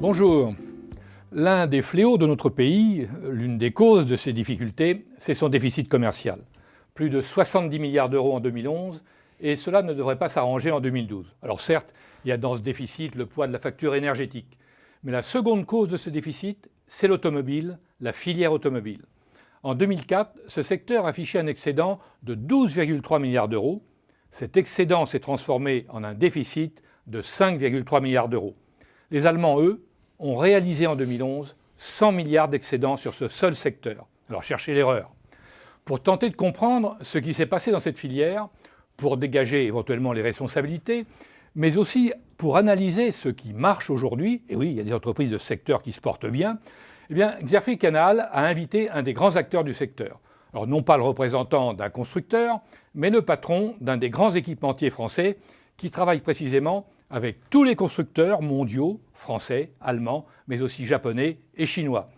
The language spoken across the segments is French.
Bonjour. L'un des fléaux de notre pays, l'une des causes de ses difficultés, c'est son déficit commercial. Plus de 70 milliards d'euros en 2011, et cela ne devrait pas s'arranger en 2012. Alors certes, il y a dans ce déficit le poids de la facture énergétique. Mais la seconde cause de ce déficit, c'est l'automobile, la filière automobile. En 2004, ce secteur affichait un excédent de 12,3 milliards d'euros. Cet excédent s'est transformé en un déficit de 5,3 milliards d'euros. Les Allemands, eux, ont réalisé en 2011 100 milliards d'excédents sur ce seul secteur. Alors cherchez l'erreur. Pour tenter de comprendre ce qui s'est passé dans cette filière, pour dégager éventuellement les responsabilités, mais aussi pour analyser ce qui marche aujourd'hui, et oui, il y a des entreprises de ce secteur qui se portent bien, eh bien, Xerfi Canal a invité un des grands acteurs du secteur. Alors non pas le représentant d'un constructeur, mais le patron d'un des grands équipementiers français qui travaille précisément avec tous les constructeurs mondiaux, français, allemands, mais aussi japonais et chinois.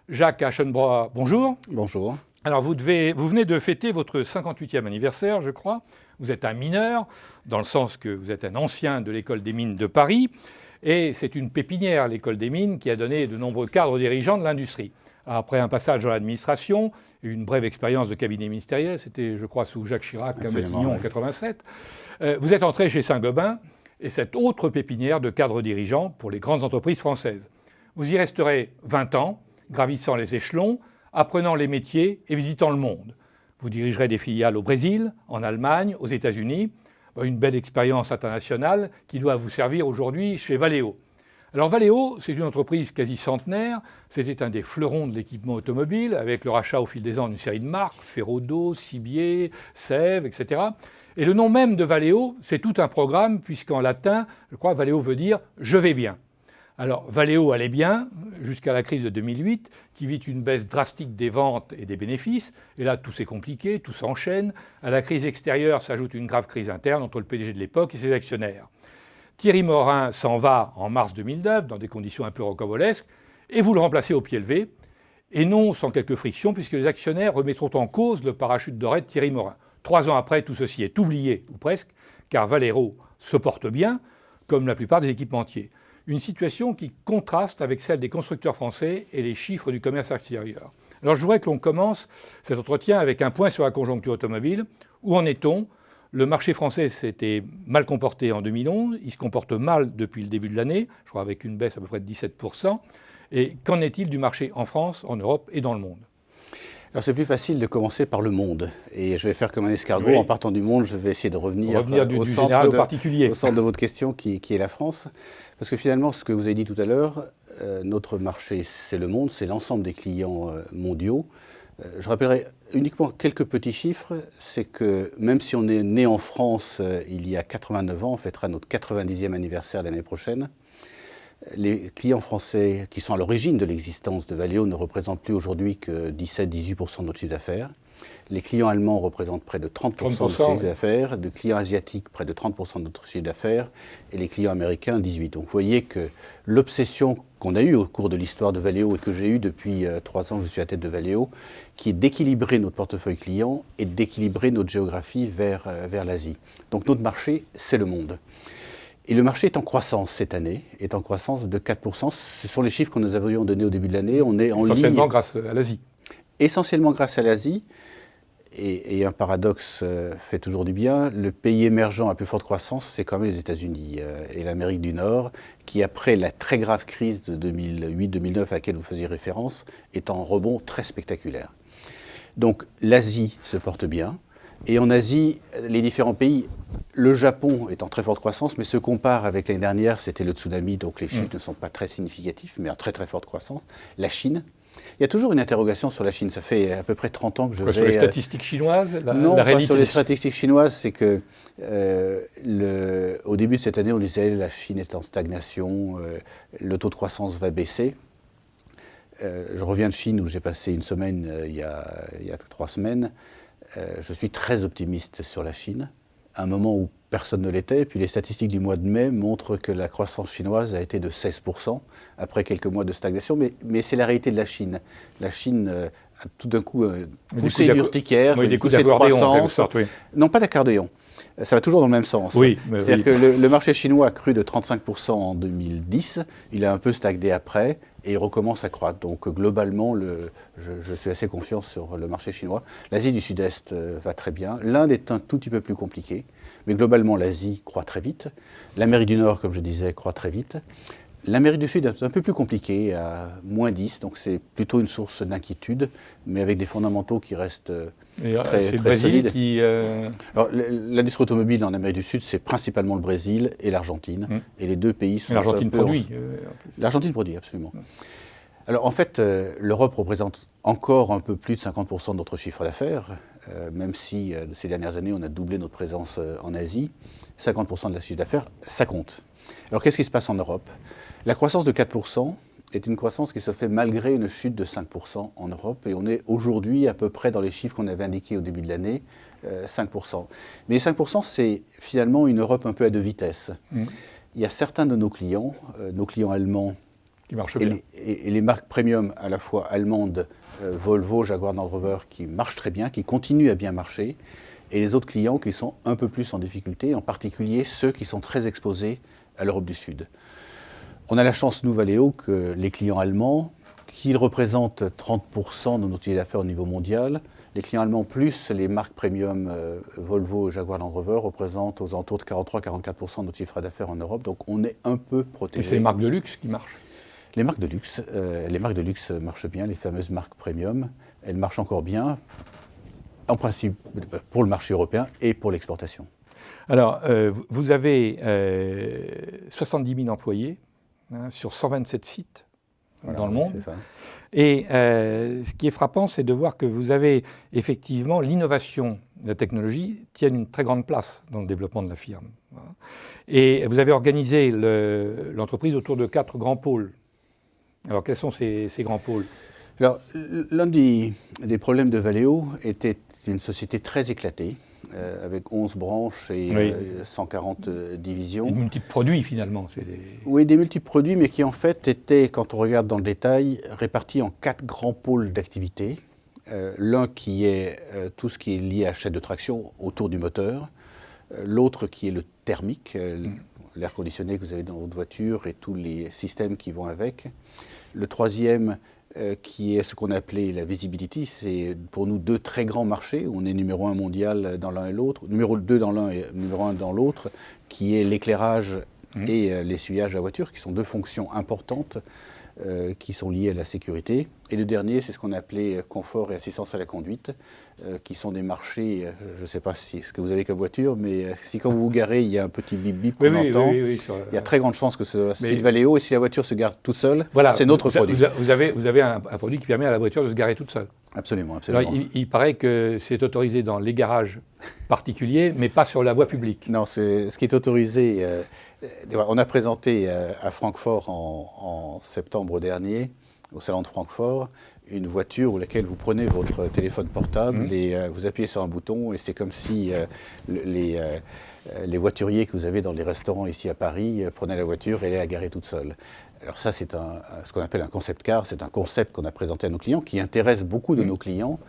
Jacques Aschenbroich, bonjour. Bonjour. Alors vous venez de fêter votre 58e anniversaire, je crois. Vous êtes un mineur, dans le sens que vous êtes un ancien de l'école des mines de Paris. Et c'est une pépinière, l'école des mines, qui a donné de nombreux cadres dirigeants de l'industrie. Après un passage dans l'administration et une brève expérience de cabinet ministériel, c'était, je crois, sous Jacques Chirac à Matignon en 87, vous êtes entré chez Saint-Gobain, et cette autre pépinière de cadres dirigeants pour les grandes entreprises françaises. Vous y resterez 20 ans, gravissant les échelons, apprenant les métiers et visitant le monde. Vous dirigerez des filiales au Brésil, en Allemagne, aux États-Unis. Une belle expérience internationale qui doit vous servir aujourd'hui chez Valeo. Alors Valeo, c'est une entreprise quasi centenaire. C'était un des fleurons de l'équipement automobile, avec le rachat au fil des ans d'une série de marques, Ferrodo, Sibier, Sèvres, etc. Et le nom même de Valeo, c'est tout un programme, puisqu'en latin, je crois, Valeo veut dire « je vais bien ». Alors Valeo allait bien jusqu'à la crise de 2008, qui vit une baisse drastique des ventes et des bénéfices. Et là, tout s'est compliqué, tout s'enchaîne. À la crise extérieure s'ajoute une grave crise interne entre le PDG de l'époque et ses actionnaires. Thierry Morin s'en va en mars 2009, dans des conditions un peu rocambolesques, et vous le remplacez au pied levé. Et non sans quelques frictions, puisque les actionnaires remettront en cause le parachute doré de Thierry Morin. 3 ans après, tout ceci est oublié, ou presque, car Valeo se porte bien, comme la plupart des équipementiers. Une situation qui contraste avec celle des constructeurs français et les chiffres du commerce extérieur. Alors je voudrais que l'on commence cet entretien avec un point sur la conjoncture automobile. Où en est-on ? Le marché français s'était mal comporté en 2011, il se comporte mal depuis le début de l'année, je crois avec une baisse à peu près de 17%. Et qu'en est-il du marché en France, en Europe et dans le monde ? Alors c'est plus facile de commencer par le monde. Et je vais faire comme un escargot. Oui. En partant du monde, je vais essayer de revenir au centre de votre question qui est la France. Parce que finalement, ce que vous avez dit tout à l'heure, notre marché, c'est le monde, c'est l'ensemble des clients mondiaux. Je rappellerai uniquement quelques petits chiffres. C'est que même si on est né en France il y a 89 ans, on fêtera notre 90e anniversaire l'année prochaine. Les clients français qui sont à l'origine de l'existence de Valeo ne représentent plus aujourd'hui que 17-18% de notre chiffre d'affaires. Les clients allemands représentent près de 30% de notre chiffre d'affaires, les clients asiatiques près de 30% de notre chiffre d'affaires et les clients américains 18%. Donc vous voyez que l'obsession qu'on a eue au cours de l'histoire de Valeo et que j'ai eue depuis 3 ans que je suis à la tête de Valeo, qui est d'équilibrer notre portefeuille client et d'équilibrer notre géographie vers l'Asie. Donc notre marché, c'est le monde. Et le marché est en croissance cette année, est en croissance de 4%. Ce sont les chiffres que nous avions donnés au début de l'année. On est en ligne. Essentiellement grâce à l'Asie. Essentiellement grâce à l'Asie. Et un paradoxe fait toujours du bien. Le pays émergent à plus forte croissance, c'est quand même les États-Unis et l'Amérique du Nord, qui après la très grave crise de 2008-2009 à laquelle vous faisiez référence, est en rebond très spectaculaire. Donc l'Asie se porte bien. Et en Asie, les différents pays, le Japon est en très forte croissance, mais se compare avec l'année dernière, c'était le tsunami, donc les chiffres ne sont pas très significatifs, mais en très très forte croissance. La Chine, il y a toujours une interrogation sur la Chine, ça fait à peu près 30 ans que je vais... Sur les statistiques chinoises Non, pas sur les statistiques chinoises, c'est que au début de cette année, on disait la Chine est en stagnation, le taux de croissance va baisser. Je reviens de Chine où j'ai passé une semaine il y a 3 semaines. Je suis très optimiste sur la Chine, à un moment où personne ne l'était. Puis les statistiques du mois de mai montrent que la croissance chinoise a été de 16% après quelques mois de stagnation. Mais c'est la réalité de la Chine. La Chine a tout d'un coup poussé l'urticaire, des coups d'accordéon en quelque sorte, oui. Non, pas d'accordéon. ça va toujours dans le même sens. Oui, c'est-à-dire que le marché chinois a cru de 35% en 2010, il a un peu stagné après et il recommence à croître. Donc globalement, je suis assez confiant sur le marché chinois. L'Asie du Sud-Est va très bien. L'Inde est un tout petit peu plus compliqué, mais globalement l'Asie croît très vite. L'Amérique du Nord, comme je disais, croît très vite. L'Amérique du Sud est un peu plus compliqué, à -10, donc c'est plutôt une source d'inquiétude, mais avec des fondamentaux qui restent très le Brésil solides. qui... Alors, l'industrie automobile en Amérique du Sud, c'est principalement le Brésil et l'Argentine. Et les deux pays sont... L'Argentine produit. L'Argentine produit, absolument. Alors en fait, l'Europe représente encore un peu plus de 50% de notre chiffre d'affaires, même si ces dernières années, on a doublé notre présence en Asie. 50% de la chiffre d'affaires, ça compte. Alors qu'est-ce qui se passe en Europe? La croissance de 4% est une croissance qui se fait malgré une chute de 5% en Europe. Et on est aujourd'hui à peu près dans les chiffres qu'on avait indiqués au début de l'année, 5%. Mais les 5%, c'est finalement une Europe un peu à deux vitesses. Il y a certains de nos clients allemands, qui marchent bien. Et les marques premium à la fois allemandes, Volvo, Jaguar Land Rover, qui marchent très bien, qui continuent à bien marcher. Et les autres clients qui sont un peu plus en difficulté, en particulier ceux qui sont très exposés à l'Europe du Sud. On a la chance, nous, Valeo, que les clients allemands, qui représentent 30% de notre chiffre d'affaires au niveau mondial, les clients allemands plus les marques premium Volvo, Jaguar Land Rover représentent aux alentours de 43-44% de notre chiffre d'affaires en Europe. Donc on est un peu protégé. Et c'est les marques de luxe qui marchent? Les marques de luxe marchent bien, les fameuses marques premium. Elles marchent encore bien, en principe pour le marché européen et pour l'exportation. Alors, vous avez 70 000 employés sur 127 sites dans le monde. C'est ça. Et ce qui est frappant, c'est de voir que vous avez effectivement l'innovation, la technologie tiennent une très grande place dans le développement de la firme. Et vous avez organisé l'entreprise autour de 4 grands pôles. Alors, quels sont ces grands pôles? Alors, l'un des problèmes de Valeo était une société très éclatée, avec 11 branches et 140 divisions. Des multiples produits, finalement. Oui, des multiples produits, mais qui en fait étaient, quand on regarde dans le détail, répartis en 4 grands pôles d'activité. L'un qui est tout ce qui est lié à la chaîne de traction autour du moteur. L'autre qui est le thermique, l'air conditionné que vous avez dans votre voiture et tous les systèmes qui vont avec. Le troisième, qui est ce qu'on a appelé la visibility, c'est pour nous 2 très grands marchés, où on est numéro 1 mondial dans l'un et l'autre, numéro 2 dans l'un et numéro 1 dans l'autre, qui est l'éclairage et l'essuyage de la voiture, qui sont 2 fonctions importantes qui sont liées à la sécurité. Et le dernier, c'est ce qu'on a appelé confort et assistance à la conduite, qui sont des marchés, je ne sais pas ce que vous avez comme voiture, mais si quand vous vous garez, il y a un petit bip-bip qu'on entend, il y a très grande chance que ce soit style Valeo, et si la voiture se gare toute seule, voilà, c'est notre produit. Vous avez un produit qui permet à la voiture de se garer toute seule. Absolument, absolument. Alors, il paraît que c'est autorisé dans les garages particuliers, mais pas sur la voie publique. Non, ce qui est autorisé, on a présenté à Francfort en septembre dernier, au salon de Francfort, une voiture où laquelle vous prenez votre téléphone portable et vous appuyez sur un bouton et c'est comme si les voituriers que vous avez dans les restaurants ici à Paris prenaient la voiture et allaient la garer toute seule. Alors ça, c'est ce qu'on appelle un concept car, c'est un concept qu'on a présenté à nos clients, qui intéresse beaucoup de nos clients,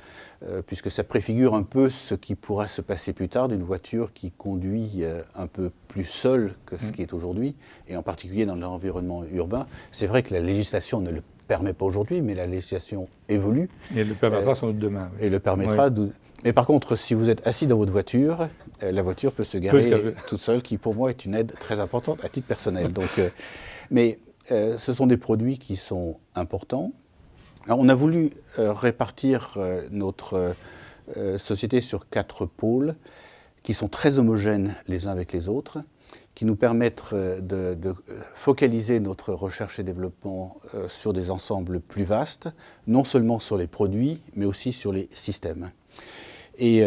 puisque ça préfigure un peu ce qui pourra se passer plus tard d'une voiture qui conduit un peu plus seule que ce qui est aujourd'hui, et en particulier dans l'environnement urbain. C'est vrai que la législation ne le permet pas aujourd'hui, mais la législation évolue. Et elle le permettra sans doute demain. Et le permettra. Oui. Mais par contre, si vous êtes assis dans votre voiture, la voiture peut se garer toute seule, qui pour moi est une aide très importante à titre personnel. Donc, mais ce sont des produits qui sont importants. Alors, on a voulu répartir notre société sur 4 pôles qui sont très homogènes les uns avec les autres, qui nous permettent de focaliser notre recherche et développement sur des ensembles plus vastes, non seulement sur les produits, mais aussi sur les systèmes. Et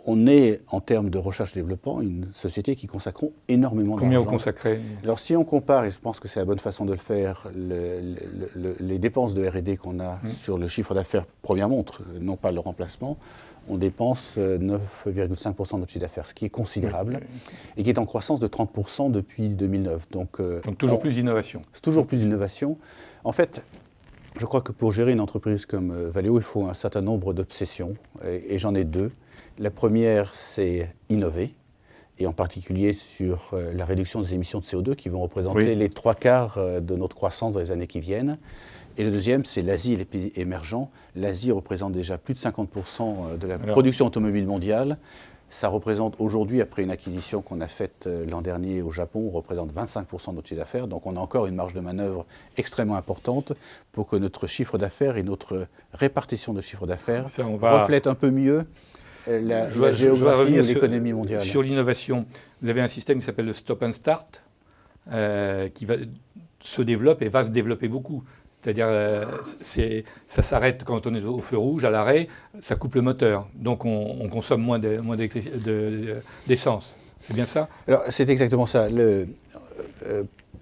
on est, en termes de recherche et développement, une société qui consacre énormément d'argent. Combien vous consacrez? Alors si on compare, et je pense que c'est la bonne façon de le faire, les dépenses de R&D qu'on a sur le chiffre d'affaires première montre, non pas le remplacement, on dépense 9,5% de notre chiffre d'affaires, ce qui est considérable, et qui est en croissance de 30% depuis 2009. Donc toujours plus d'innovation. C'est toujours plus d'innovation. En fait, je crois que pour gérer une entreprise comme Valeo, il faut un certain nombre d'obsessions, et j'en ai 2. La première, c'est innover. et en particulier sur la réduction des émissions de CO2 qui vont représenter les 3/4 de notre croissance dans les années qui viennent. Et le deuxième, c'est l'Asie et les pays émergents. L'Asie représente déjà plus de 50% de la production automobile mondiale. Ça représente aujourd'hui, après une acquisition qu'on a faite l'an dernier au Japon, représente 25% de notre chiffre d'affaires. Donc on a encore une marge de manœuvre extrêmement importante pour que notre chiffre d'affaires et notre répartition de chiffre d'affaires reflètent un peu mieux la géographie et l'économie mondiale. Sur l'innovation, vous avez un système qui s'appelle le Stop and Start, qui se développe et va se développer beaucoup. C'est-à-dire, ça s'arrête quand on est au feu rouge, à l'arrêt, ça coupe le moteur. Donc on consomme moins d'essence. C'est bien ça? Alors, c'est exactement ça.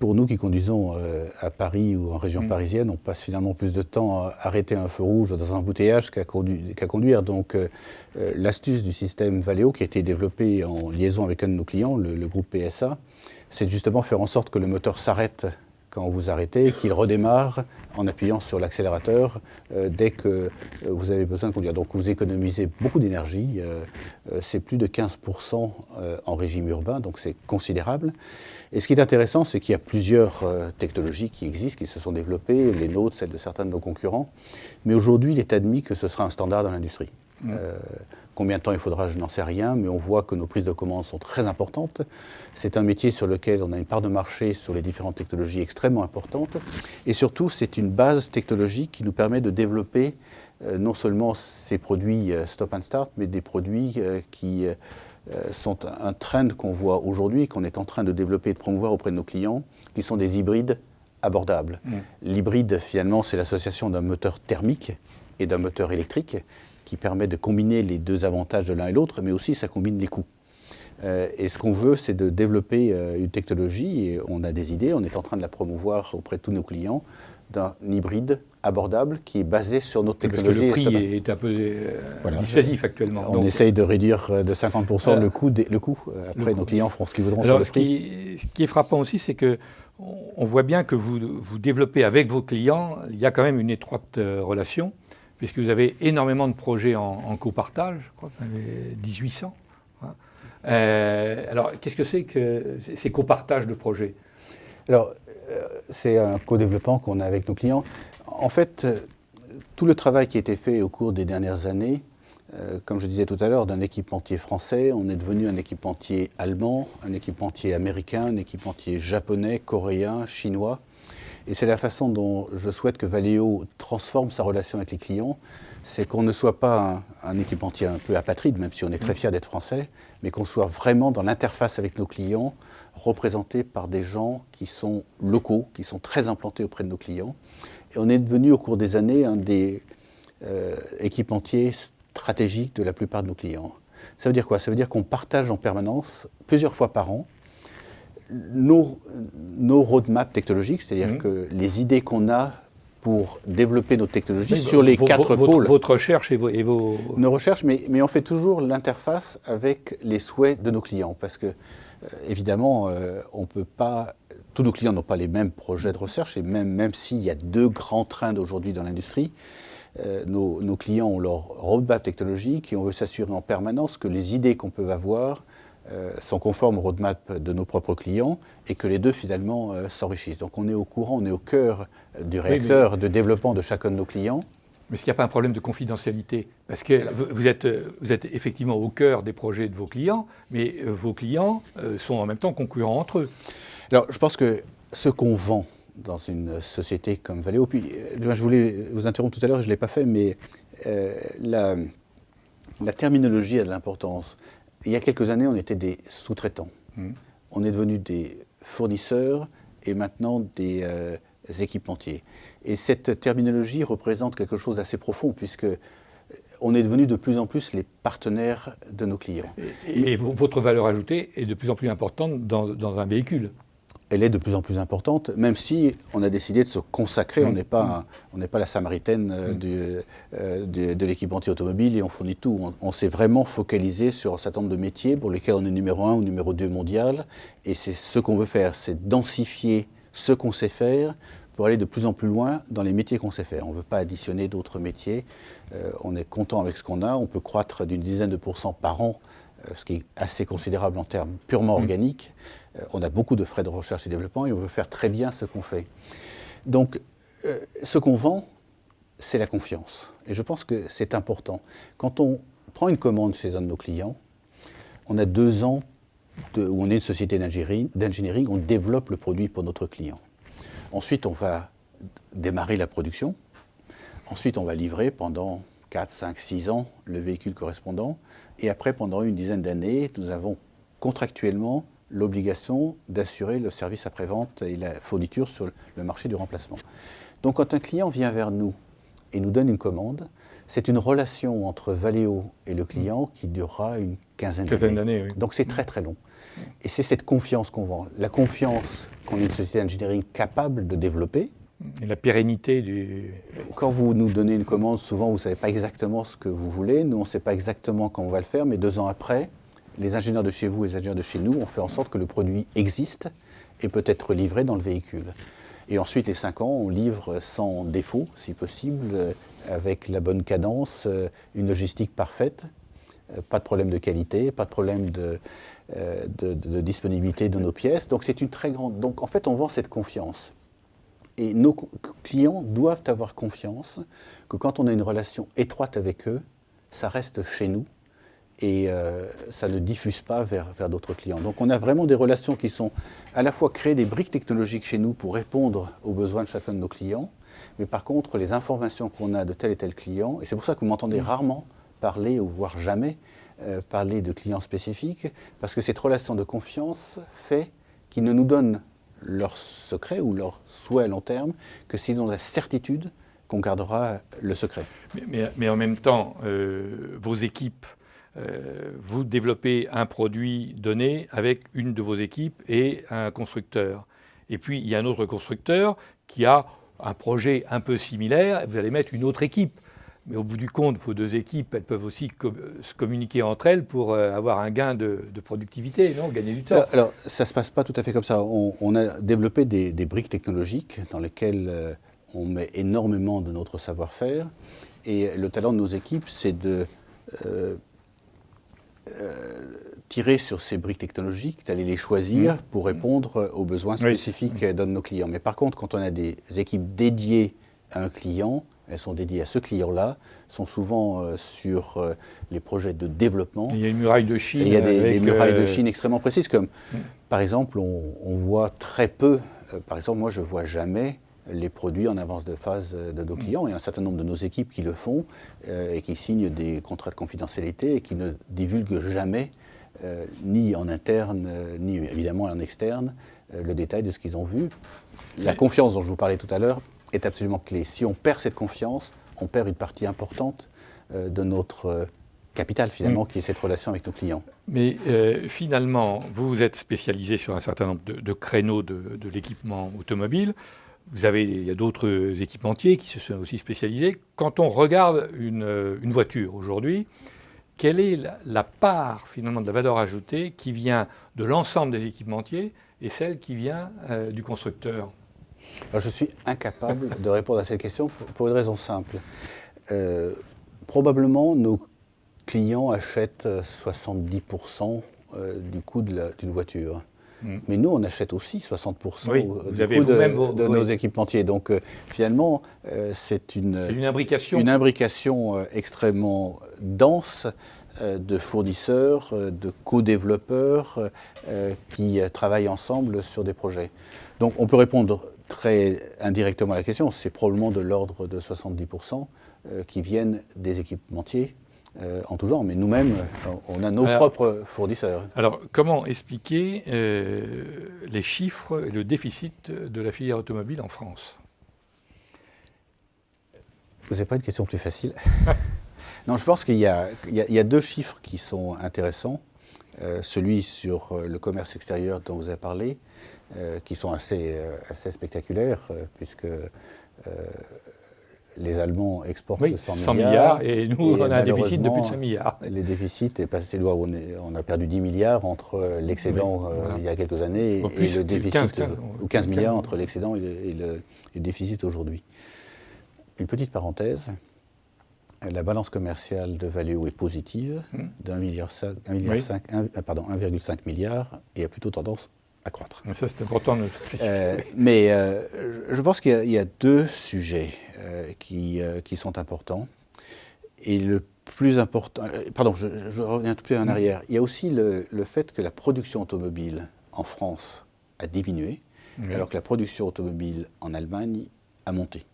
Pour nous qui conduisons à Paris ou en région parisienne, on passe finalement plus de temps à arrêter un feu rouge dans un embouteillage qu'à conduire. Donc l'astuce du système Valeo, qui a été développé en liaison avec un de nos clients, le groupe PSA, c'est justement faire en sorte que le moteur s'arrête quand vous arrêtez, qu'il redémarre en appuyant sur l'accélérateur dès que vous avez besoin de conduire. Donc vous économisez beaucoup d'énergie, c'est plus de 15% en régime urbain, donc c'est considérable. Et ce qui est intéressant, c'est qu'il y a plusieurs technologies qui existent, qui se sont développées, les nôtres, celles de certains de nos concurrents, mais aujourd'hui il est admis que ce sera un standard dans l'industrie. Combien de temps il faudra, je n'en sais rien, mais on voit que nos prises de commandes sont très importantes. C'est un métier sur lequel on a une part de marché sur les différentes technologies extrêmement importante. Et surtout, c'est une base technologique qui nous permet de développer non seulement ces produits Stop and Start, mais des produits qui sont un trend qu'on voit aujourd'hui, qu'on est en train de développer et de promouvoir auprès de nos clients, qui sont des hybrides abordables. L'hybride, finalement, c'est l'association d'un moteur thermique et d'un moteur électrique, qui permet de combiner les deux avantages de l'un et l'autre, mais aussi ça combine les coûts. Et ce qu'on veut, c'est de développer une technologie, et on a des idées, on est en train de la promouvoir auprès de tous nos clients, d'un hybride abordable qui est basé sur notre technologie. Parce que le prix est un peu dissuasif actuellement. On essaye de réduire de 50% le coût. Après, nos clients feront ce qu'ils voudront sur le prix. Ce qui est frappant aussi, c'est qu'on voit bien que vous développez avec vos clients, il y a quand même une étroite relation, puisque vous avez énormément de projets en copartage, je crois que vous avez 1800. Hein. Alors, qu'est-ce que c'est que ces copartages de projets? Alors, c'est un co-développement qu'on a avec nos clients. En fait, tout le travail qui a été fait au cours des dernières années, comme je disais tout à l'heure, d'un équipementier français, on est devenu un équipementier allemand, un équipementier américain, un équipementier japonais, coréen, chinois. Et c'est la façon dont je souhaite que Valeo transforme sa relation avec les clients, c'est qu'on ne soit pas un équipementier un peu apatride, même si on est très fier d'être français, mais qu'on soit vraiment dans l'interface avec nos clients, représenté par des gens qui sont locaux, qui sont très implantés auprès de nos clients. Et on est devenu au cours des années un des équipementiers stratégiques de la plupart de nos clients. Ça veut dire quoi? Ça veut dire qu'on partage en permanence, plusieurs fois par an, nos roadmaps technologiques, c'est-à-dire que les idées qu'on a pour développer nos technologies sur les quatre pôles. Votre recherche et vos... Nos recherches, mais on fait toujours l'interface avec les souhaits de nos clients, parce que, évidemment, on peut pas... Tous nos clients n'ont pas les mêmes projets de recherche, et même s'il y a deux grands trends aujourd'hui dans l'industrie, nos clients ont leur roadmap technologique et on veut s'assurer en permanence que les idées qu'on peut avoir sont conformes au roadmap de nos propres clients et que les deux finalement s'enrichissent. Donc on est au courant, on est au cœur du réacteur de développement de chacun de nos clients. Mais est-ce qu'il n'y a pas un problème de confidentialité? Parce que vous êtes effectivement au cœur des projets de vos clients, mais vos clients sont en même temps concurrents entre eux. Alors je pense que ce qu'on vend dans une société comme Valeo, puis je voulais vous interrompre tout à l'heure, je ne l'ai pas fait, mais la terminologie a de l'importance. Il y a quelques années, on était des sous-traitants. On est devenus des fournisseurs et maintenant des équipementiers. Et cette terminologie représente quelque chose d'assez profond puisque on est devenu de plus en plus les partenaires de nos clients. Et votre valeur ajoutée est de plus en plus importante dans un véhicule. Elle est de plus en plus importante, même si on a décidé de se consacrer. On n'est pas la Samaritaine de l'équipementier automobile et on fournit tout. On s'est vraiment focalisé sur un certain nombre de métiers pour lesquels on est numéro 1 ou numéro 2 mondial. Et c'est ce qu'on veut faire, c'est densifier ce qu'on sait faire pour aller de plus en plus loin dans les métiers qu'on sait faire. On ne veut pas additionner d'autres métiers. On est content avec ce qu'on a. On peut croître d'une dizaine de % par an ce qui est assez considérable en termes purement organiques. On a beaucoup de frais de recherche et développement et on veut faire très bien ce qu'on fait. Donc, ce qu'on vend, c'est la confiance. Et je pense que c'est important. Quand on prend une commande chez un de nos clients, on a 2 ans où on est une société d'engineering, on développe le produit pour notre client. Ensuite, on va démarrer la production. Ensuite, on va livrer pendant 4, 5, 6 ans le véhicule correspondant. Et après, pendant une dizaine d'années, nous avons contractuellement l'obligation d'assurer le service après-vente et la fourniture sur le marché du remplacement. Donc quand un client vient vers nous et nous donne une commande, c'est une relation entre Valeo et le client qui durera une quinzaine d'années. Oui. Donc c'est très très long. Et c'est cette confiance qu'on vend. La confiance qu'on est une société d'engineering capable de développer. Et la pérennité du... Quand vous nous donnez une commande, souvent vous ne savez pas exactement ce que vous voulez. Nous, on ne sait pas exactement quand on va le faire, mais 2 ans après, les ingénieurs de chez vous et les ingénieurs de chez nous ont fait en sorte que le produit existe et peut être livré dans le véhicule. Et ensuite, les 5 ans, on livre sans défaut, si possible, avec la bonne cadence, une logistique parfaite, pas de problème de qualité, pas de problème de disponibilité de nos pièces. Donc c'est une très grande... Donc en fait, on vend cette confiance. Et nos clients doivent avoir confiance que quand on a une relation étroite avec eux, ça reste chez nous et ça ne diffuse pas vers d'autres clients. Donc on a vraiment des relations qui sont à la fois créer des briques technologiques chez nous pour répondre aux besoins de chacun de nos clients, mais par contre les informations qu'on a de tel et tel client, et c'est pour ça que vous m'entendez rarement parler, ou voire jamais, parler de clients spécifiques, parce que cette relation de confiance fait qu'ils ne nous donnent leur secret ou leur souhait à long terme que s'ils ont la certitude qu'on gardera le secret. Mais en même temps, vos équipes, vous développez un produit donné avec une de vos équipes et un constructeur. Et puis, il y a un autre constructeur qui a un projet un peu similaire, vous allez mettre une autre équipe. Mais au bout du compte, vos 2 équipes, elles peuvent aussi se communiquer entre elles pour avoir un gain de productivité, non ? Gagner du temps. Alors, ça ne se passe pas tout à fait comme ça. On a développé des briques technologiques dans lesquelles on met énormément de notre savoir-faire. Et le talent de nos équipes, c'est de tirer sur ces briques technologiques, d'aller les choisir pour répondre aux besoins spécifiques de nos clients. Mais par contre, quand on a des équipes dédiées à un client, elles sont dédiées à ce client-là, sont souvent sur les projets de développement. Il y a une muraille de Chine. Et il y a des murailles de Chine extrêmement précises, comme par exemple, on voit très peu, par exemple, moi je ne vois jamais les produits en avance de phase de nos clients. Il y a un certain nombre de nos équipes qui le font et qui signent des contrats de confidentialité et qui ne divulguent jamais, ni en interne, ni évidemment en externe, le détail de ce qu'ils ont vu. La confiance dont je vous parlais tout à l'heure est absolument clé. Si on perd cette confiance, on perd une partie importante de notre capital finalement, qui est cette relation avec nos clients. Mais finalement, vous vous êtes spécialisé sur un certain nombre de créneaux de l'équipement automobile. Il y a d'autres équipementiers qui se sont aussi spécialisés. Quand on regarde une voiture aujourd'hui, quelle est la part finalement de la valeur ajoutée qui vient de l'ensemble des équipementiers et celle qui vient du constructeur ? Alors, je suis incapable de répondre à cette question pour une raison simple. Probablement, nos clients achètent 70% du coût d'une voiture. Mais nous, on achète aussi 60% du coût de nos équipementiers. Donc, finalement, c'est une imbrication extrêmement dense de fournisseurs, de co-développeurs qui travaillent ensemble sur des projets. Donc, on peut répondre très indirectement à la question. C'est probablement de l'ordre de 70% qui viennent des équipementiers en tout genre, mais nous-mêmes, on a nos propres fournisseurs. Alors, comment expliquer les chiffres et le déficit de la filière automobile en France ? Vous n'avez pas une question plus facile ? Non, je pense qu'il y a 2 chiffres qui sont intéressants. Celui sur le commerce extérieur dont vous avez parlé, qui sont assez spectaculaires, puisque les Allemands exportent 100 milliards et nous, on a un déficit de plus de 5 milliards. Les déficits est passé loin, on a perdu 10 milliards entre l'excédent il y a quelques années et le déficit, ou 15 milliards entre l'excédent et le déficit aujourd'hui. Une petite parenthèse, la balance commerciale de Valeo est positive de 1,5 milliard et a plutôt tendance à croître. Et ça, c'est important de le Mais je pense qu'il y a deux sujets qui sont importants. Et le plus important... Pardon, je reviens un tout petit peu en arrière. Il y a aussi le fait que la production automobile en France a diminué, alors que la production automobile en Allemagne a monté.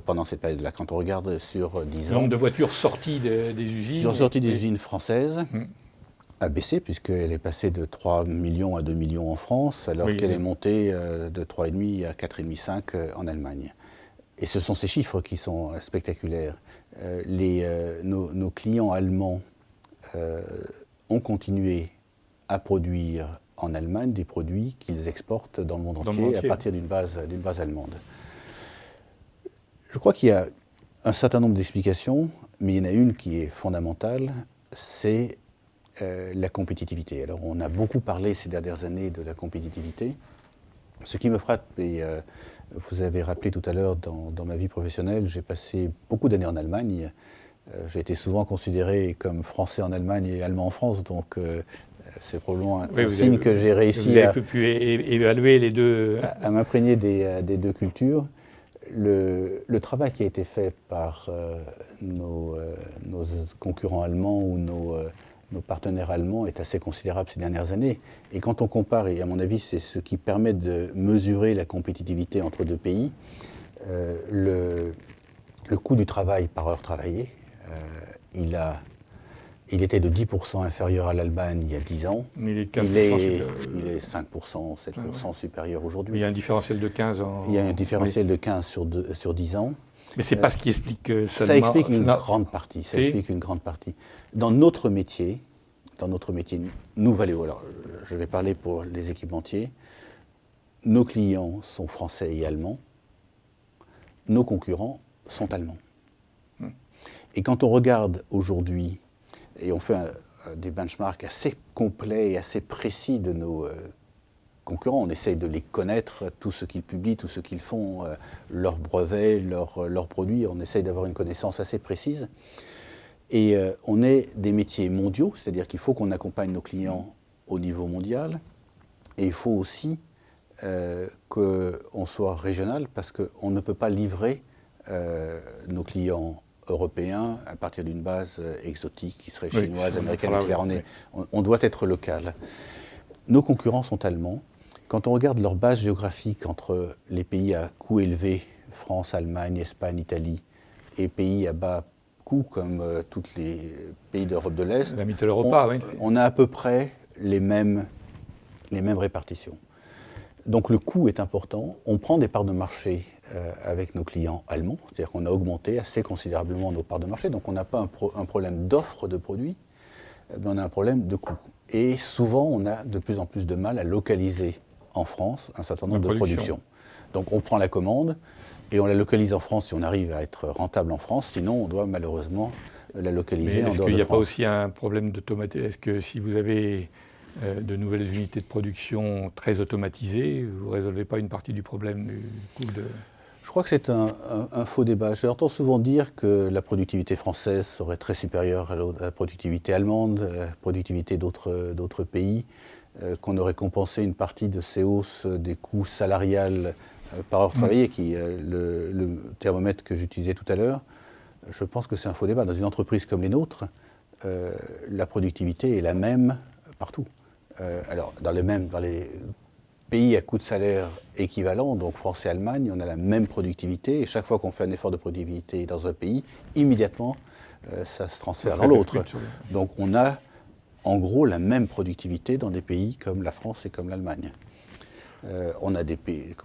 Pendant cette période-là, quand on regarde sur 10 ans... Le nombre de voitures sorties des usines... Sorties des usines françaises a baissé, puisqu'elle est passée de 3 millions à 2 millions en France, alors qu'elle est montée de 3,5 à 4,5, 5 en Allemagne. Et ce sont ces chiffres qui sont spectaculaires. Nos clients allemands ont continué à produire en Allemagne des produits qu'ils exportent dans le monde entier à partir d'une base allemande. Je crois qu'il y a un certain nombre d'explications, mais il y en a une qui est fondamentale, c'est la compétitivité. Alors on a beaucoup parlé ces dernières années de la compétitivité. Ce qui me frappe, et vous avez rappelé tout à l'heure dans ma vie professionnelle, j'ai passé beaucoup d'années en Allemagne. J'ai été souvent considéré comme français en Allemagne et allemand en France, donc c'est probablement un signe que j'ai réussi à évaluer les deux. À m'imprégner des deux cultures. Le travail qui a été fait par nos concurrents allemands ou nos partenaires allemands est assez considérable ces dernières années. Et quand on compare, et à mon avis c'est ce qui permet de mesurer la compétitivité entre deux pays, le coût du travail par heure travaillée, il était de 10% inférieur à l'Allemagne il y a 10 ans. Mais il est 5%, 7% supérieur aujourd'hui. Il y a un différentiel de 15 Il y a un différentiel de 15 sur 10 ans. Mais ce n'est pas ce qui explique seulement... Ça explique une grande partie. Ça explique une grande partie. Dans notre métier, nous Valeo, alors je vais parler pour les équipementiers, nos clients sont français et allemands, nos concurrents sont allemands. Et quand on regarde aujourd'hui, et on fait des benchmarks assez complets et assez précis de nos concurrents, on essaye de les connaître, tout ce qu'ils publient, tout ce qu'ils font, leurs brevets, leurs produits, on essaye d'avoir une connaissance assez précise. Et on est des métiers mondiaux, c'est-à-dire qu'il faut qu'on accompagne nos clients au niveau mondial, et il faut aussi qu'on soit régional, parce qu'on ne peut pas livrer nos clients européens à partir d'une base exotique qui serait chinoise, américaine, etc. On doit être local. Nos concurrents sont allemands. Quand on regarde leur base géographique entre les pays à coût élevé, France, Allemagne, Espagne, Italie, et pays à bas coût comme tous les pays d'Europe de l'Est, on a à peu près les mêmes répartitions. Donc le coût est important. On prend des parts de marché avec nos clients allemands, c'est-à-dire qu'on a augmenté assez considérablement nos parts de marché. Donc on n'a pas un problème d'offre de produits, mais on a un problème de coût. Et souvent, on a de plus en plus de mal à localiser en France un certain nombre de productions. Donc on prend la commande et on la localise en France si on arrive à être rentable en France. Sinon, on doit malheureusement la localiser en dehors de France. Est-ce qu'il n'y a pas aussi un problème d'automatisation? Est-ce que si vous avez de nouvelles unités de production très automatisées, vous ne résolvez pas une partie du problème du coût de... Je crois que c'est un faux débat. J'entends souvent dire que la productivité française serait très supérieure à la productivité allemande, à la productivité d'autres pays, qu'on aurait compensé une partie de ces hausses des coûts salariales par heure travaillée, qui le thermomètre que j'utilisais tout à l'heure. Je pense que c'est un faux débat. Dans une entreprise comme les nôtres, la productivité est la même partout. Alors, dans les pays à coût de salaire équivalent, donc France et Allemagne, on a la même productivité, et chaque fois qu'on fait un effort de productivité dans un pays, immédiatement, ça se transfère dans l'autre. Donc on a en gros la même productivité dans des pays comme la France et comme l'Allemagne. On a des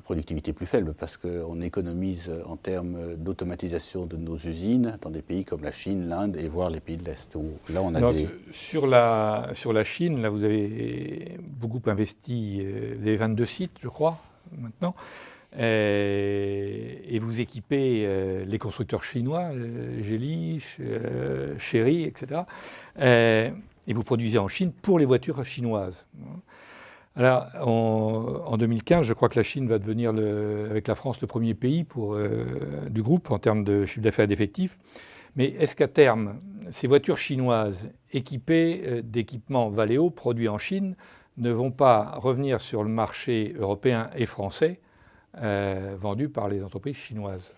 productivités plus faibles parce qu'on économise en termes d'automatisation de nos usines dans des pays comme la Chine, l'Inde et voire les pays de l'Est. Là, on a sur la Chine, là, vous avez beaucoup investi, vous avez 22 sites, je crois, maintenant, et vous équipez les constructeurs chinois, Geely, Chery, etc. Et vous produisez en Chine pour les voitures chinoises. Alors, en 2015, je crois que la Chine va devenir, avec la France, le premier pays du groupe en termes de chiffre d'affaires et d'effectifs. Mais est-ce qu'à terme, ces voitures chinoises équipées d'équipements Valeo produits en Chine ne vont pas revenir sur le marché européen et français vendus par les entreprises chinoises?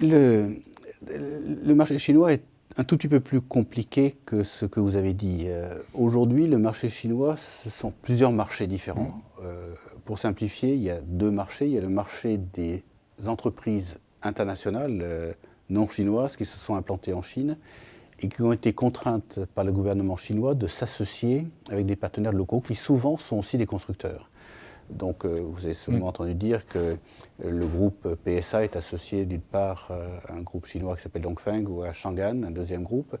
Le marché chinois est un tout petit peu plus compliqué que ce que vous avez dit. Aujourd'hui, le marché chinois, ce sont plusieurs marchés différents. Pour simplifier, il y a deux marchés. Il y a le marché des entreprises internationales non chinoises qui se sont implantées en Chine et qui ont été contraintes par le gouvernement chinois de s'associer avec des partenaires locaux qui souvent sont aussi des constructeurs. Donc vous avez sûrement entendu dire que le groupe PSA est associé d'une part à un groupe chinois qui s'appelle Dongfeng ou à Changan, un deuxième groupe.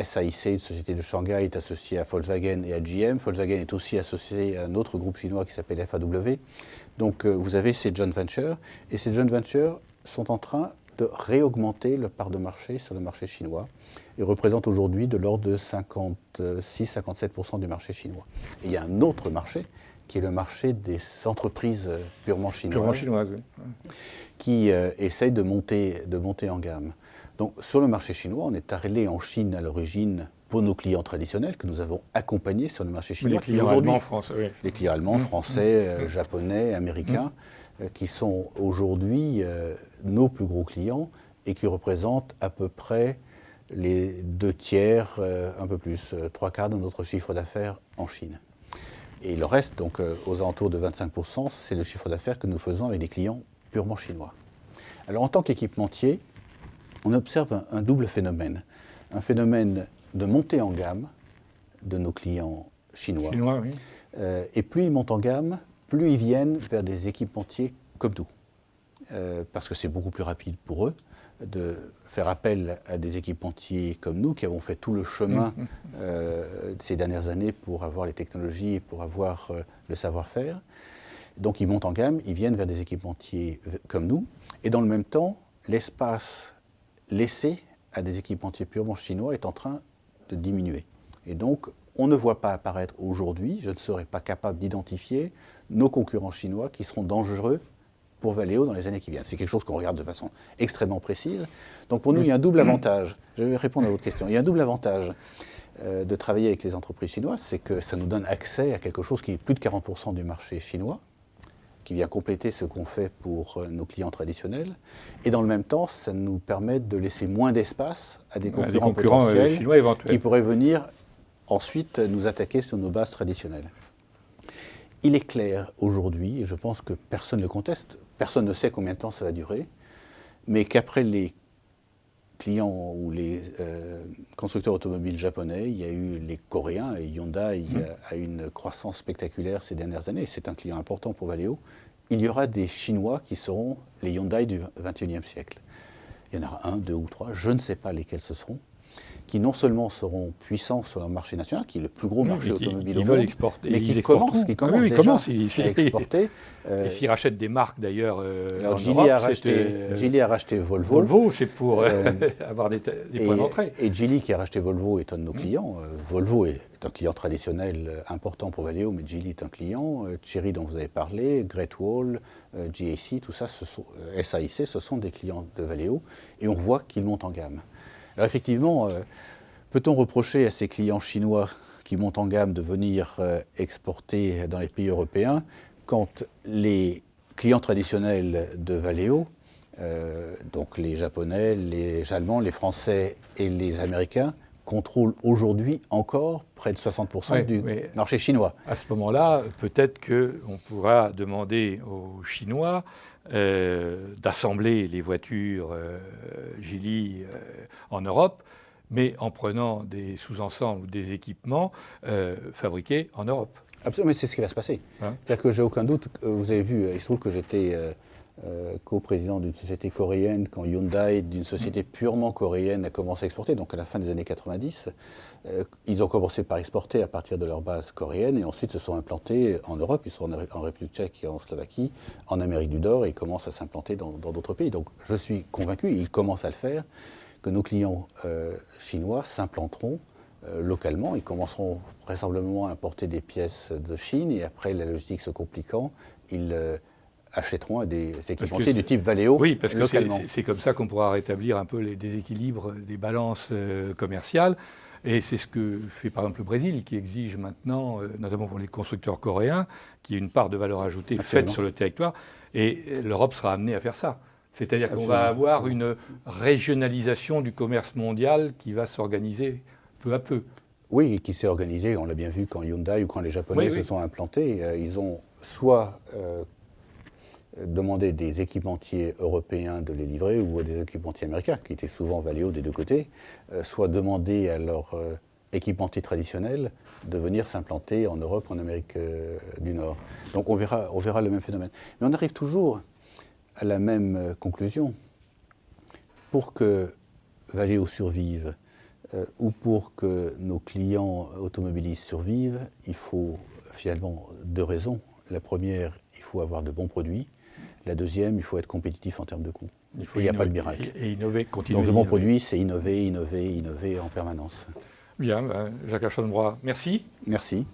SAIC, une société de Shanghai, est associée à Volkswagen et à GM. Volkswagen est aussi associé à un autre groupe chinois qui s'appelle FAW. Donc vous avez ces joint ventures et ces joint ventures sont en train de réaugmenter leur part de marché sur le marché chinois et représentent aujourd'hui de l'ordre de 56-57% du marché chinois. Et il y a un autre marché qui est le marché des entreprises purement chinoises, Oui. qui essayent de monter en gamme. Donc sur le marché chinois, on est allé en Chine à l'origine pour nos clients traditionnels que nous avons accompagnés sur le marché chinois. Les clients allemands, français. Oui. Les clients allemands, français, japonais, américains, qui sont aujourd'hui nos plus gros clients et qui représentent à peu près les 2/3, un peu plus, 3/4 de notre chiffre d'affaires en Chine. Et le reste, donc aux alentours de 25%, c'est le chiffre d'affaires que nous faisons avec des clients purement chinois. Alors en tant qu'équipementier, on observe un double phénomène. Un phénomène de montée en gamme de nos clients chinois. Oui. Et plus ils montent en gamme, plus ils viennent vers des équipementiers comme nous. Parce que c'est beaucoup plus rapide pour eux de faire appel à des équipementiers comme nous qui avons fait tout le chemin ces dernières années pour avoir les technologies et pour avoir le savoir-faire. Donc ils montent en gamme, ils viennent vers des équipementiers comme nous et dans le même temps, l'espace laissé à des équipementiers purement chinois est en train de diminuer. Et donc on ne voit pas apparaître aujourd'hui, je ne serais pas capable d'identifier nos concurrents chinois qui seront dangereux pour Valeo dans les années qui viennent. C'est quelque chose qu'on regarde de façon extrêmement précise. Donc pour nous, il y a un double avantage. Je vais répondre à votre question. Il y a un double avantage de travailler avec les entreprises chinoises, c'est que ça nous donne accès à quelque chose qui est plus de 40% du marché chinois, qui vient compléter ce qu'on fait pour nos clients traditionnels. Et dans le même temps, ça nous permet de laisser moins d'espace à des concurrents potentiels chinois éventuels qui pourraient venir ensuite nous attaquer sur nos bases traditionnelles. Il est clair aujourd'hui, et je pense que personne ne le conteste, personne ne sait combien de temps ça va durer, mais qu'après les clients ou les constructeurs automobiles japonais, il y a eu les Coréens, et Hyundai a eu une croissance spectaculaire ces dernières années, et c'est un client important pour Valeo, il y aura des Chinois qui seront les Hyundai du XXIe siècle. Il y en aura un, deux ou trois, je ne sais pas lesquels ce seront, qui non seulement seront puissants sur le marché national, qui est le plus gros marché automobile au monde, mais qui commencent déjà à exporter. Et s'ils rachètent des marques d'ailleurs en Geely Europe, a racheté Volvo. Volvo, c'est pour avoir des points d'entrée. Et Geely qui a racheté Volvo est un de nos clients. Volvo est un client traditionnel important pour Valeo, mais Geely est un client. Chery dont vous avez parlé, Great Wall, GAC, tout ça, SAIC, ce sont des clients de Valeo. Et on voit qu'ils montent en gamme. Alors effectivement, peut-on reprocher à ces clients chinois qui montent en gamme de venir exporter dans les pays européens quand les clients traditionnels de Valeo, donc les Japonais, les Allemands, les Français et les Américains, contrôlent aujourd'hui encore près de 60% du marché chinois. À ce moment-là, peut-être qu'on pourra demander aux Chinois d'assembler les voitures Geely en Europe, mais en prenant des sous-ensembles ou des équipements fabriqués en Europe. Absolument, mais c'est ce qui va se passer. C'est-à-dire que j'ai aucun doute, vous avez vu, il se trouve que j'étais co-président d'une société coréenne quand Hyundai, d'une société purement coréenne, a commencé à exporter, donc à la fin des années 90. Ils ont commencé par exporter à partir de leur base coréenne et ensuite se sont implantés en Europe. Ils sont en République tchèque et en Slovaquie, en Amérique du Nord et ils commencent à s'implanter dans d'autres pays. Donc je suis convaincu, et ils commencent à le faire, que nos clients chinois s'implanteront localement. Ils commenceront vraisemblablement à importer des pièces de Chine et après la logistique se compliquant, ils achèteront des équipementiers du type Valeo oui, parce que localement. c'est comme ça qu'on pourra rétablir un peu les déséquilibres des balances commerciales. Et c'est ce que fait par exemple le Brésil, qui exige maintenant, notamment pour les constructeurs coréens, qu'il y ait une part de valeur ajoutée faite sur le territoire. Et l'Europe sera amenée à faire ça. C'est-à-dire qu'on va avoir une régionalisation du commerce mondial qui va s'organiser peu à peu. Oui, et qui s'est organisé, on l'a bien vu quand Hyundai ou quand les Japonais se sont implantés. Ils ont soit demandé des équipementiers européens de les livrer ou des équipementiers américains, qui étaient souvent Valeo des deux côtés, soit demandé à leurs équipementiers traditionnels de venir s'implanter en Europe, en Amérique du Nord. Donc on verra le même phénomène. Mais on arrive toujours à la même conclusion. Pour que Valeo survive, ou pour que nos clients automobilistes survivent, il faut finalement deux raisons. La première, il faut avoir de bons produits. La deuxième, il faut être compétitif en termes de coût. Il n'y a pas de miracle. Et innover, continuer. Donc de bons produits, c'est innover en permanence. Bien, Jacques Aschenbroich, merci. Merci.